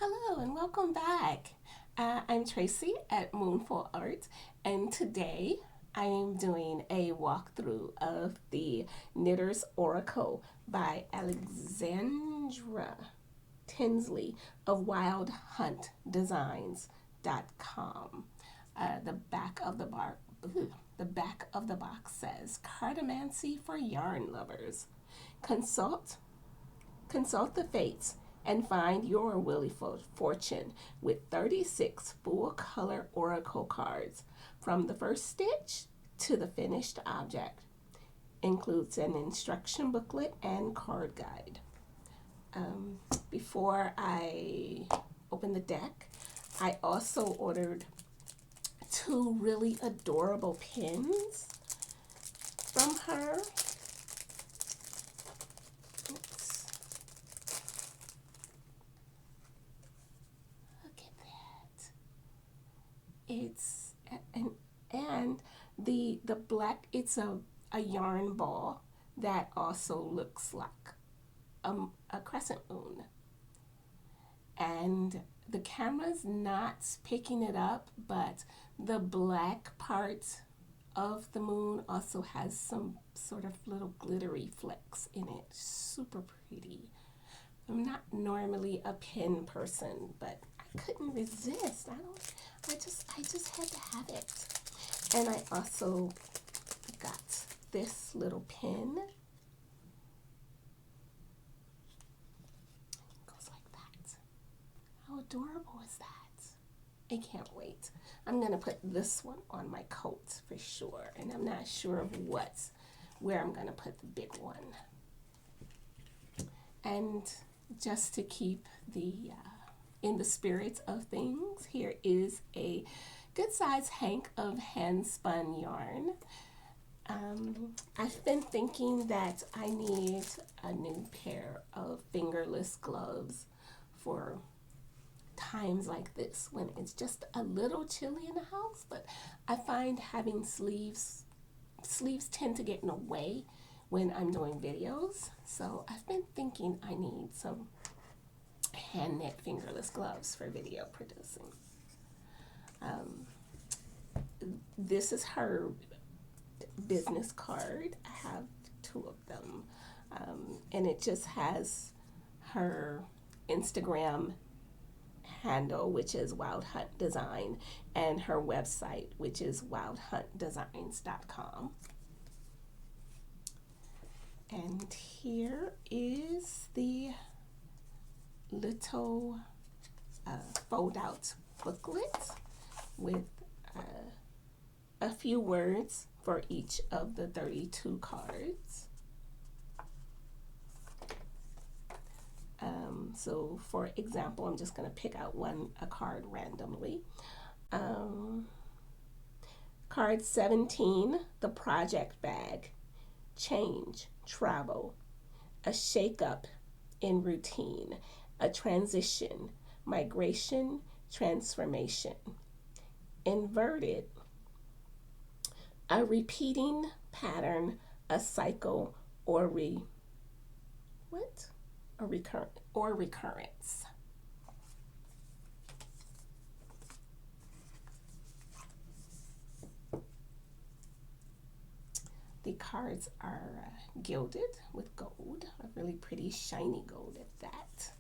Hello and welcome back. I'm Tracy at Moonful Art, and today I am doing a walkthrough of the Knitter's Oracle by Alexandra Tinsley of wildhuntdesigns.com. The back of the box says Cartomancy for yarn lovers. Consult Consult the fates and find your Willy fortune with 36 full color oracle cards from the first stitch to the finished object. Includes an instruction booklet and card guide. Before I open the deck, I also ordered two really adorable pins from her. It's and the black, it's a yarn ball that also looks like a crescent moon, and the camera's not picking it up, but the black part of the moon also has some sort of little glittery flecks in it. Super pretty. I'm not normally a pin person, but I couldn't resist. I just had to have it. And I also got this little pin. It goes like that. How adorable is that? I can't wait. I'm gonna put this one on my coat for sure, and I'm not sure of where I'm gonna put the big one. And just to keep in the spirit of things, here is a good size hank of hand spun yarn. I've been thinking that I need a new pair of fingerless gloves for times like this when it's just a little chilly in the house, but I find having sleeves tend to get in the way when I'm doing videos. So I've been thinking I need some hand knit fingerless gloves for video producing. This is her business card. I have two of them, and it just has her Instagram handle, which is Wild Hunt Design, and her website, which is wildhuntdesigns.com. And here is the little fold out booklet with a few words for each of the 32 cards. So for example, I'm just going to pick out a card randomly. Card 17, the project bag. Change, travel, a shake-up in routine, a transition, migration, transformation. Inverted, a repeating pattern, a cycle, or recurrence. The cards are gilded with gold, a really pretty shiny gold at that.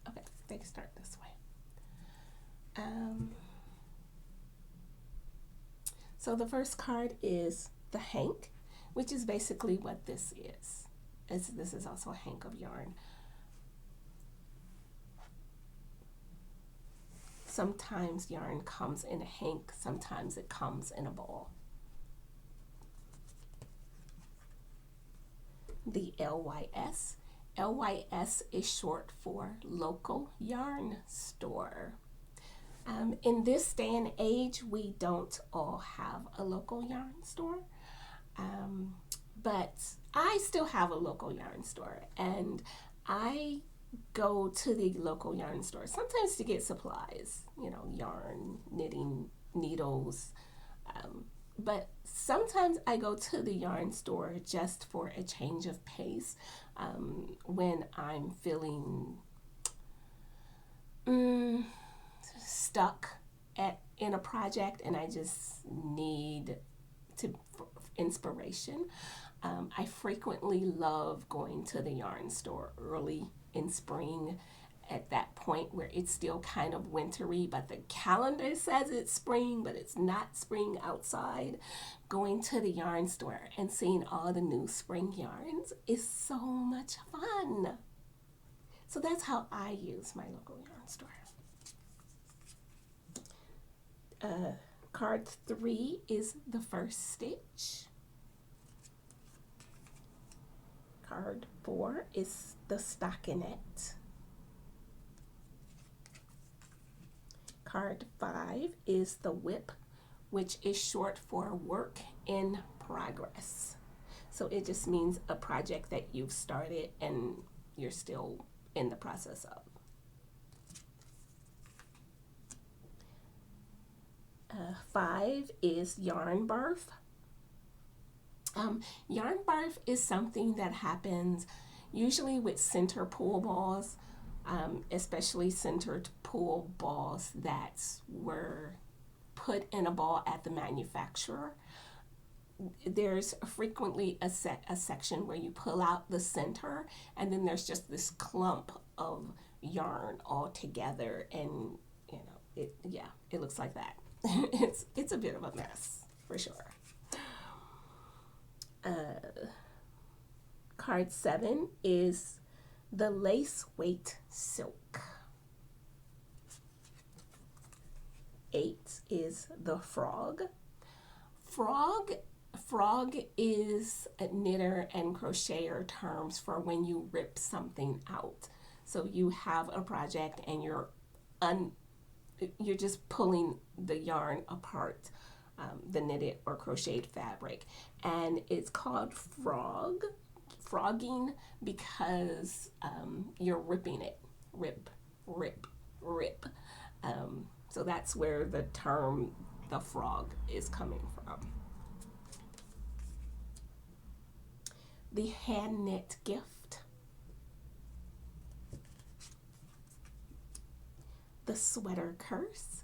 Okay, they start this way. So the first card is the hank, which is basically what this is. This is also a hank of yarn. Sometimes yarn comes in a hank, sometimes it comes in a ball. The LYS. LYS is short for local yarn store. In this day and age, we don't all have a local yarn store. But I still have a local yarn store, and I go to the local yarn store, sometimes to get supplies, you know, yarn, knitting, needles. But sometimes I go to the yarn store just for a change of pace when I'm feeling stuck in a project and I just need inspiration. I frequently love going to the yarn store early in spring at that point where it's still kind of wintry, but the calendar says it's spring, but it's not spring outside. Going to the yarn store and seeing all the new spring yarns is so much fun. So that's how I use my local yarn store. Card 3 is the first stitch. Card 4 is the stockinette. Card 5 is the whip, which is short for work in progress. So it just means a project that you've started and you're still in the process of. 5 is yarn birth. Yarn birth is something that happens usually with center pull balls, especially centered pull balls that were put in a ball at the manufacturer. There's frequently a section where you pull out the center and then there's just this clump of yarn all together, and you know, it looks like that. It's a bit of a mess for sure. Card 7 is the lace weight silk. 8 is the frog. Frog is a knitter and crocheter terms for when you rip something out. So you have a project and you're just pulling the yarn apart, the knitted or crocheted fabric, and it's called frogging because you're ripping it, rip. So that's where the term the frog is coming from. The hand knit gift. The sweater curse.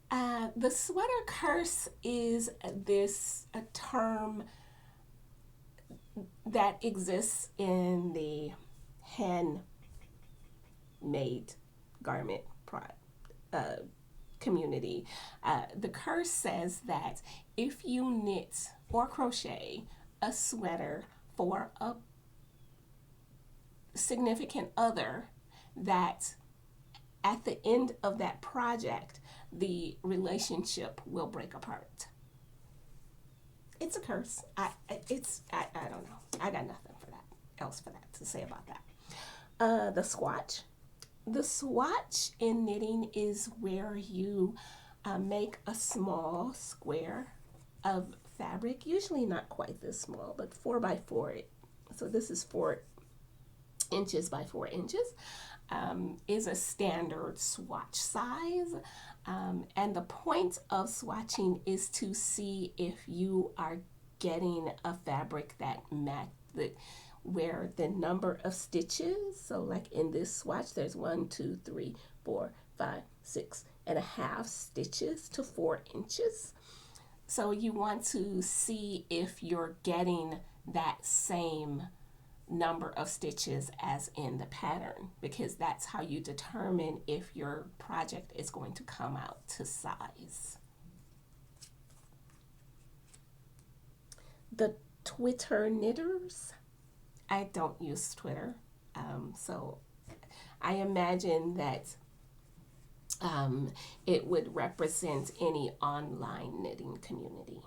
The sweater curse is a term that exists in the handmade garment community. The curse says that if you knit or crochet a sweater for a significant other, that at the end of that project, the relationship will break apart. It's a curse. I don't know. I got nothing else to say about that. The swatch. The swatch in knitting is where you make a small square of fabric, usually not quite this small, but 4 by 4. So this is 4 inches by 4 inches. Is a standard swatch size, and the point of swatching is to see if you are getting a fabric that where the number of stitches, so like in this swatch there's 1, 2, 3, 4, 5, 6 and a half stitches to 4 inches. So you want to see if you're getting that same number of stitches as in the pattern, because that's how you determine if your project is going to come out to size. The Twitter knitters. I don't use Twitter, so I imagine that it would represent any online knitting community.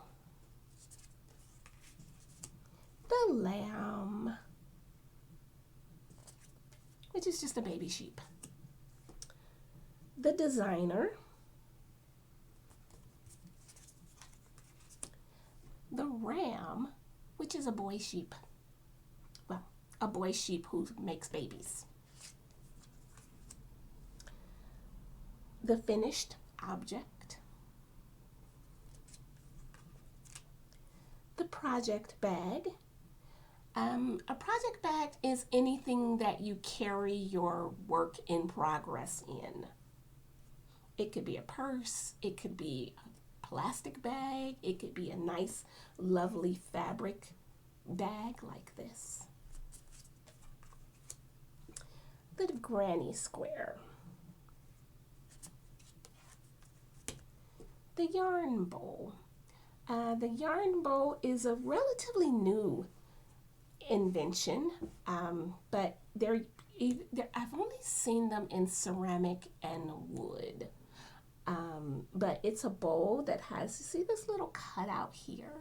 The lamb, which is just a baby sheep. The designer. The ram, which is a boy sheep. Well, a boy sheep who makes babies. the finished object, the project bag. A project bag is anything that you carry your work in progress in. It could be a purse, it could be a plastic bag, it could be a nice, lovely fabric bag like this. The granny square. The yarn bowl. The yarn bowl is a relatively new invention, but I've only seen them in ceramic and wood. But it's a bowl that has, see this little cutout here?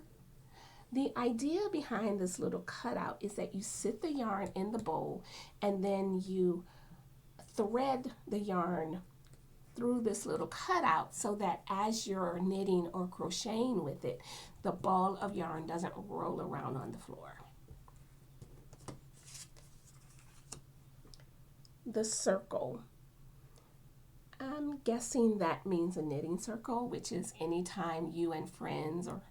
The idea behind this little cutout is that you sit the yarn in the bowl and then you thread the yarn through this little cutout so that as you're knitting or crocheting with it, the ball of yarn doesn't roll around on the floor. The circle. I'm guessing that means a knitting circle, which is anytime you and friends or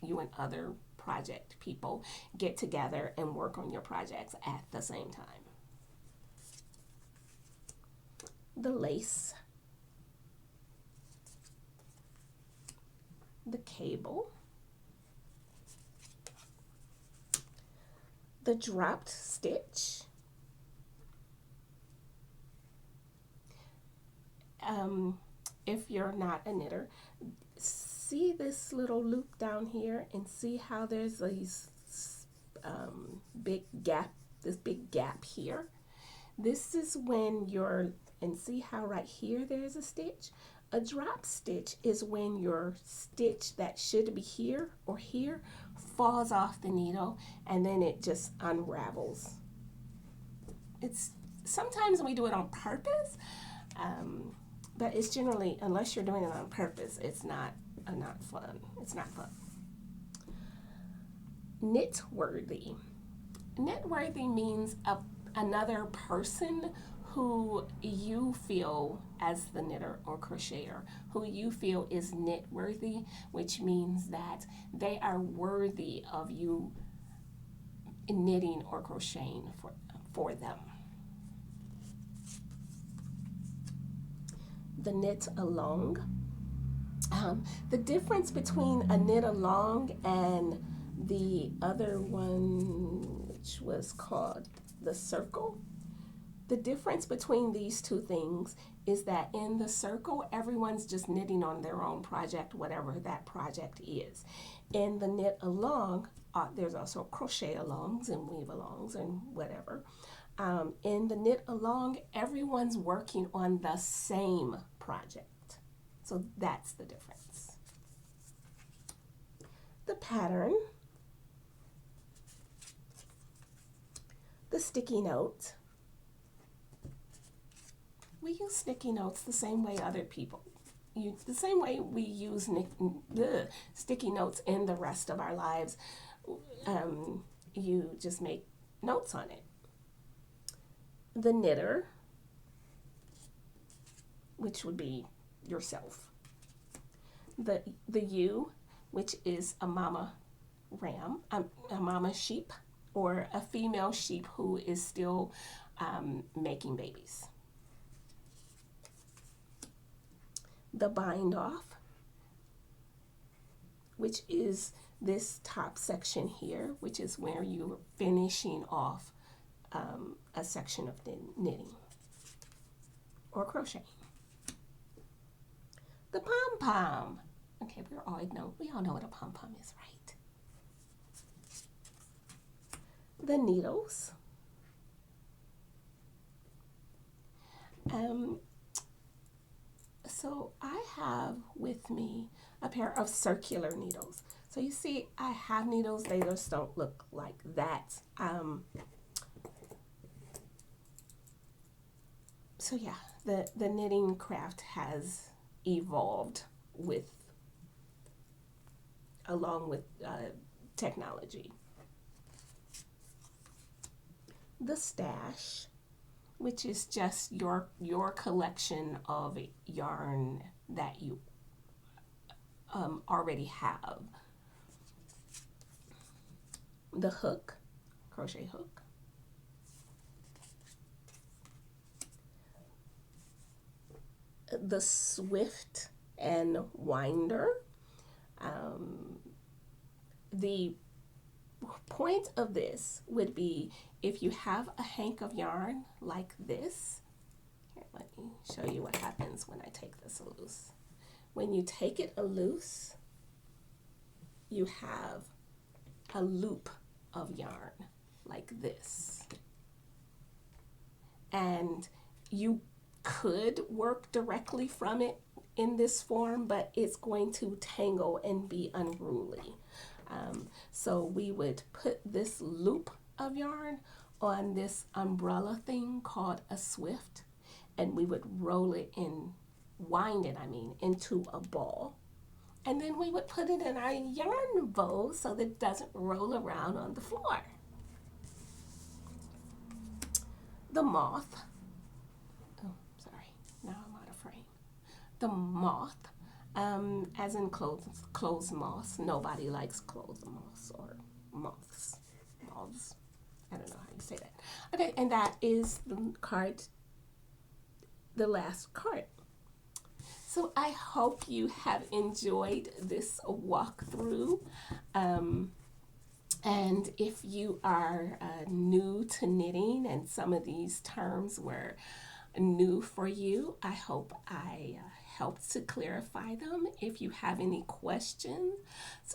you and other project people get together and work on your projects at the same time. The lace. The cable. The dropped stitch. If you're not a knitter, see this little loop down here and see how there's these this big gap here. This is when and see how right here there's a stitch? A drop stitch is when your stitch that should be here or here falls off the needle and then it just unravels. Sometimes we do it on purpose, but it's generally, unless you're doing it on purpose, it's not fun. It's not fun. Knit-worthy. Knit-worthy means another person who you feel, as the knitter or crocheter, who you feel is knit-worthy, which means that they are worthy of you knitting or crocheting for them. The knit along. The difference between a knit along and the other one, which was called the circle, the difference between these two things is that in the circle, everyone's just knitting on their own project, whatever that project is. In the knit along, there's also crochet alongs and weave alongs and whatever. In the knit along, everyone's working on the same project. So that's the difference. The pattern. The sticky note. We use sticky notes the same way other people use, the same way we use sticky notes in the rest of our lives. You just make notes on it. The knitter, which would be yourself. The ewe, which is a mama ram, a mama sheep, or a female sheep who is still making babies. The bind off, which is this top section here, which is where you're finishing off a section of the knitting or crocheting. The pom pom. Okay, we all know what a pom pom is, right? The needles. So I have with me a pair of circular needles. So you see, I have needles, they just don't look like that. So yeah, the knitting craft has evolved along with technology. The stash, which is just your collection of yarn that you already have. The hook, crochet hook. The swift and winder. The point of this would be if you have a hank of yarn like this. Here, let me show you what happens when I take this loose. When you take it loose, you have a loop of yarn like this. And you could work directly from it in this form, but it's going to tangle and be unruly. So we would put this loop of yarn on this umbrella thing called a swift, and we would roll it in, wind it, into a ball. And then we would put it in our yarn bowl so that it doesn't roll around on the floor. The moth. Oh, sorry. Now I'm out of frame. The moth, as in clothes moths. Nobody likes clothes moths or moths. Moths. I don't know how you say that. Okay, and that is the last card. So I hope you have enjoyed this walkthrough. And if you are new to knitting and some of these terms were new for you, I hope I helped to clarify them. If you have any questions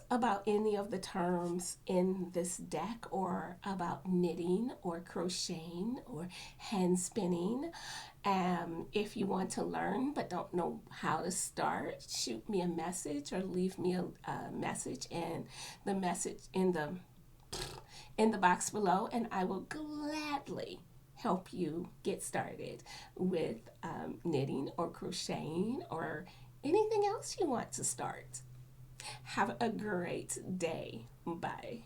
about any of the terms in this deck, or about knitting or crocheting or hand spinning, if you want to learn but don't know how to start, shoot me a message or leave me a message in the box below, and I will gladly help you get started with knitting or crocheting or anything else you want to start. Have a great day. Bye.